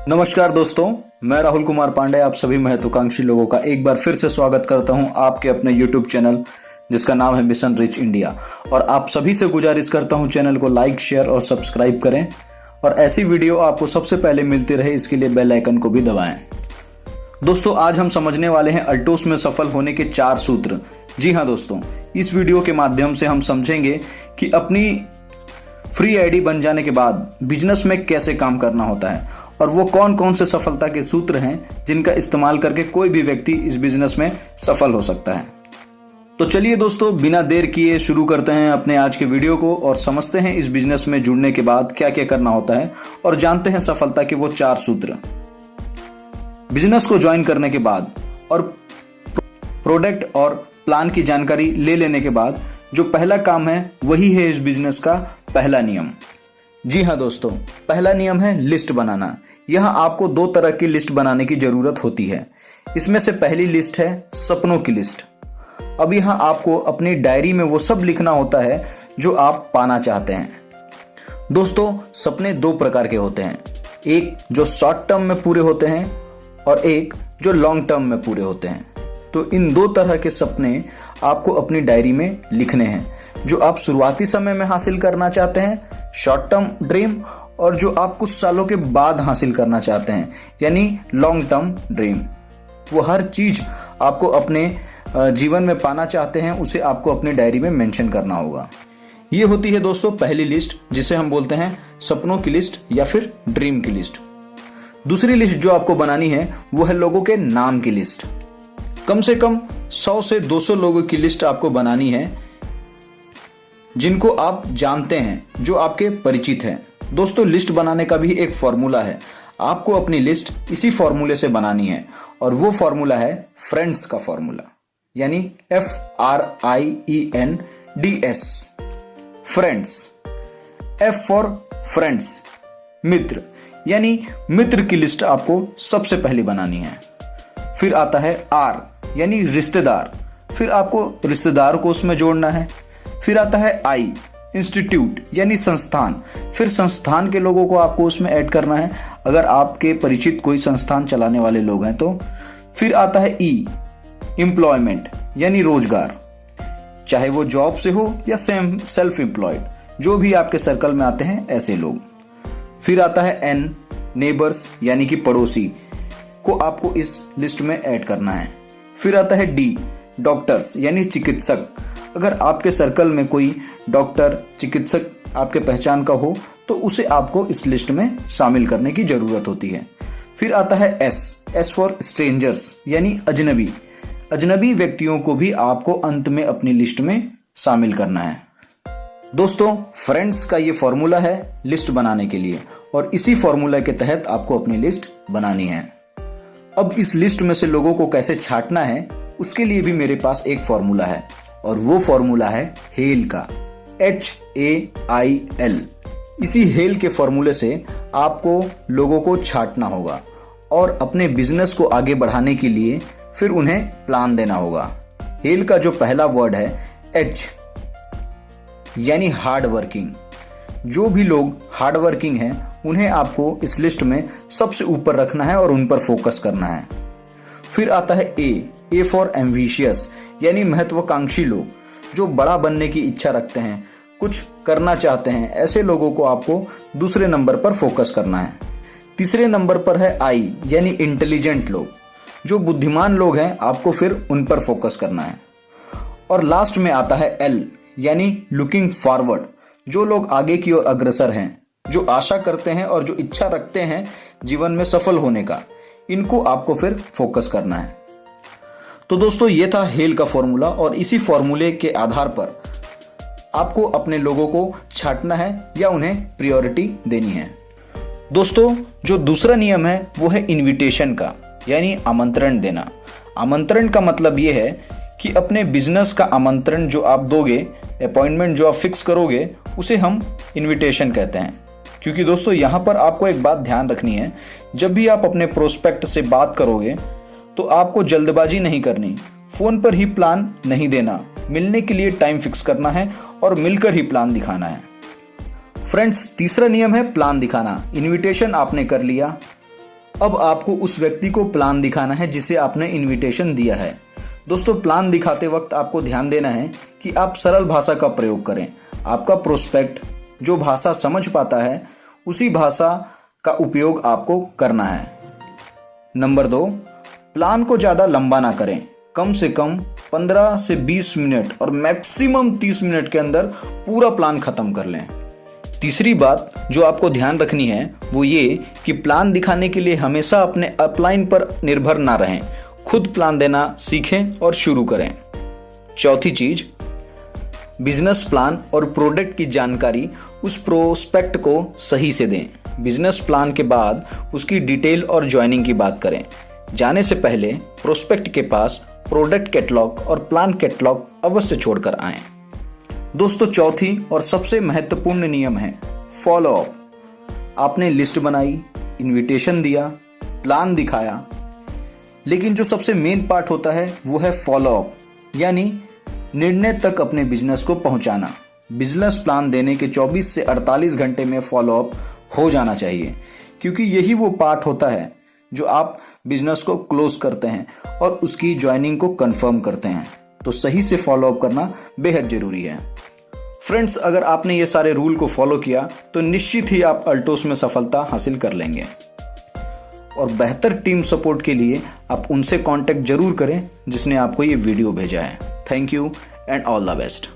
नमस्कार दोस्तों, मैं राहुल कुमार पांडे आप सभी महत्वाकांक्षी लोगों का एक बार फिर से स्वागत करता हूं आपके अपने YouTube चैनल जिसका नाम है मिशन रिच इंडिया। और आप सभी से गुजारिश करता हूं चैनल को लाइक, शेयर और सब्सक्राइब करें और ऐसी वीडियो आपको सबसे पहले मिलती रहे इसके लिए बेल आइकन को भी दबाएं। दोस्तों, आज हम समझने वाले हैं अल्टोस में सफल होने के 4 सूत्र। जी हाँ दोस्तों, इस वीडियो के माध्यम से हम समझेंगे कि अपनी फ्री आईडी बन जाने के बाद बिजनेस में कैसे काम करना होता है और वो कौन कौन से सफलता के सूत्र हैं जिनका इस्तेमाल करके कोई भी व्यक्ति इस बिजनेस में सफल हो सकता है। तो चलिए दोस्तों, बिना देर किए शुरू करते हैं अपने आज के वीडियो को और समझते हैं इस बिजनेस में जुड़ने के बाद क्या क्या करना होता है और जानते हैं सफलता के वो 4 सूत्र। बिजनेस को ज्वाइन करने के बाद और प्रोडक्ट और प्लान की जानकारी ले लेने के बाद जो पहला काम है वही है इस बिजनेस का पहला नियम। जी हाँ दोस्तों, पहला नियम है लिस्ट बनाना। यहाँ आपको 2 तरह की लिस्ट बनाने की जरूरत होती है। इसमें से पहली लिस्ट है सपनों की लिस्ट। अब यहाँ आपको अपनी डायरी में वो सब लिखना होता है जो आप पाना चाहते हैं। दोस्तों, सपने 2 प्रकार के होते हैं, एक जो शॉर्ट टर्म में पूरे होते हैं और एक जो लॉन्ग टर्म में पूरे होते हैं। तो इन 2 तरह के सपने आपको अपनी डायरी में लिखने हैं, जो आप शुरुआती समय में हासिल करना चाहते हैं शॉर्ट टर्म ड्रीम, और जो आप कुछ सालों के बाद हासिल करना चाहते हैं यानी लॉन्ग टर्म ड्रीम। वो हर चीज आपको अपने जीवन में पाना चाहते हैं उसे आपको अपनी डायरी में मेंशन करना होगा। ये होती है दोस्तों पहली लिस्ट, जिसे हम बोलते हैं सपनों की लिस्ट या फिर ड्रीम की लिस्ट। दूसरी लिस्ट जो आपको बनानी है वो है लोगों के नाम की लिस्ट। कम से कम 100 से 200 लोगों की लिस्ट आपको बनानी है जिनको आप जानते हैं, जो आपके परिचित हैं। दोस्तों, लिस्ट बनाने का भी एक फॉर्मूला है। आपको अपनी लिस्ट इसी फॉर्मूले से बनानी है और वो फॉर्मूला है फ्रेंड्स का फॉर्मूला, यानी FRIENDS, friends. F for friends, मित्र, यानी मित्र की लिस्ट आपको सबसे पहले बनानी है। फिर आता है R यानी रिश्तेदार, फिर आपको रिश्तेदार को उसमें जोड़ना है। फिर आता है I इंस्टीट्यूट यानी संस्थान, फिर संस्थान के लोगों को आपको उसमें ऐड करना है अगर आपके परिचित कोई संस्थान चलाने वाले लोग हैं तो। फिर आता है E एम्प्लॉयमेंट यानी रोजगार, चाहे वो जॉब से हो या सेल्फ एम्प्लॉयड, जो भी आपके सर्कल में आते हैं ऐसे लोग। फिर आता है N नेबर्स यानी कि पड़ोसी को आपको इस लिस्ट में ऐड करना है। फिर आता है D डॉक्टर्स यानी चिकित्सक, अगर आपके सर्कल में कोई डॉक्टर चिकित्सक आपके पहचान का हो तो उसे आपको इस लिस्ट में शामिल करने की जरूरत होती है। फिर आता है S फॉर स्ट्रेंजर्स यानी अजनबी, अजनबी व्यक्तियों को भी आपको अंत में अपनी लिस्ट में शामिल करना है। दोस्तों, फ्रेंड्स का ये फॉर्मूला है लिस्ट बनाने के लिए और इसी फॉर्मूला के तहत आपको अपनी लिस्ट बनानी है। अब इस लिस्ट में से लोगों को कैसे छांटना है उसके लिए भी मेरे पास एक फॉर्मूला है और वो फॉर्मूला है हेल का, HAIL। इसी हेल के फॉर्मूले से आपको लोगों को छांटना होगा और अपने बिजनेस को आगे बढ़ाने के लिए फिर उन्हें प्लान देना होगा। हेल का जो पहला वर्ड है H यानी हार्ड वर्किंग। जो भी लोग हार्ड वर्किंग हैं उन्हें आपको इस लिस्ट में सबसे ऊपर रखना है और उन पर फोकस करना है। फिर आता है A फॉर एम्बिशियस यानी महत्वाकांक्षी लोग, जो बड़ा बनने की इच्छा रखते हैं, कुछ करना चाहते हैं, ऐसे लोगों को आपको दूसरे नंबर पर फोकस करना है। तीसरे नंबर पर है I यानी इंटेलिजेंट लोग, जो बुद्धिमान लोग हैं, आपको फिर उन पर फोकस करना है। और लास्ट में आता है L यानी लुकिंग फॉरवर्ड, जो लोग आगे की ओर अग्रसर हैं, जो आशा करते हैं और जो इच्छा रखते हैं जीवन में सफल होने का, इनको आपको फिर फोकस करना है। तो दोस्तों, ये था हेल का फॉर्मूला और इसी फॉर्मूले के आधार पर आपको अपने लोगों को छांटना है या उन्हें प्रायोरिटी देनी है। दोस्तों, जो दूसरा नियम है वो है इनविटेशन का, यानी आमंत्रण देना। आमंत्रण का मतलब ये है कि अपने बिजनेस का आमंत्रण जो आप दोगे, अपॉइंटमेंट जो आप फिक्स करोगे, उसे हम इनविटेशन कहते हैं। क्योंकि दोस्तों, यहाँ पर आपको एक बात ध्यान रखनी है, जब भी आप अपने प्रोस्पेक्ट से बात करोगे तो आपको जल्दबाजी नहीं करनी, फोन पर ही प्लान नहीं देना, मिलने के लिए टाइम फिक्स करना है और मिलकर ही प्लान दिखाना है। फ्रेंड्स, तीसरा नियम है प्लान दिखाना। इनविटेशन आपने कर लिया, अब आपको उस व्यक्ति को प्लान दिखाना है जिसे आपने इनविटेशन दिया है। दोस्तों, प्लान दिखाते वक्त आपको ध्यान देना है कि आप सरल भाषा का प्रयोग करें। आपका प्रोस्पेक्ट जो भाषा समझ पाता है उसी भाषा का उपयोग आपको करना है। नंबर 2, प्लान को ज़्यादा लंबा ना करें। कम से कम 15 से 20 मिनट और मैक्सिमम 30 मिनट के अंदर पूरा प्लान खत्म कर लें। तीसरी बात जो आपको ध्यान रखनी है वो ये कि प्लान दिखाने के लिए हमेशा अपने अपलाइन पर निर्भर ना रहें, खुद प्लान देना सीखें और शुरू करें। चौथी चीज, बिजनेस प्लान और प्रोडक्ट की जानकारी उस प्रोस्पेक्ट को सही से दें। बिजनेस प्लान के बाद उसकी डिटेल और ज्वाइनिंग की बात करें। जाने से पहले प्रोस्पेक्ट के पास प्रोडक्ट कैटलॉग और प्लान कैटलॉग अवश्य छोड़कर आएं। दोस्तों, चौथी और सबसे महत्वपूर्ण नियम है फॉलो अप। आपने लिस्ट बनाई, इनविटेशन दिया, प्लान दिखाया, लेकिन जो सबसे मेन पार्ट होता है वो है फॉलो अप, यानी निर्णय तक अपने बिजनेस को पहुंचाना। बिजनेस प्लान देने के 24 से 48 घंटे में फॉलो अप हो जाना चाहिए, क्योंकि यही वो पार्ट होता है जो आप बिजनेस को क्लोज करते हैं और उसकी ज्वाइनिंग को कंफर्म करते हैं। तो सही से फॉलो अप करना बेहद जरूरी है। फ्रेंड्स, अगर आपने ये सारे रूल को फॉलो किया तो निश्चित ही आप अल्टोस में सफलता हासिल कर लेंगे। और बेहतर टीम सपोर्ट के लिए आप उनसे कांटेक्ट जरूर करें जिसने आपको ये वीडियो भेजा है। Thank you and all the best.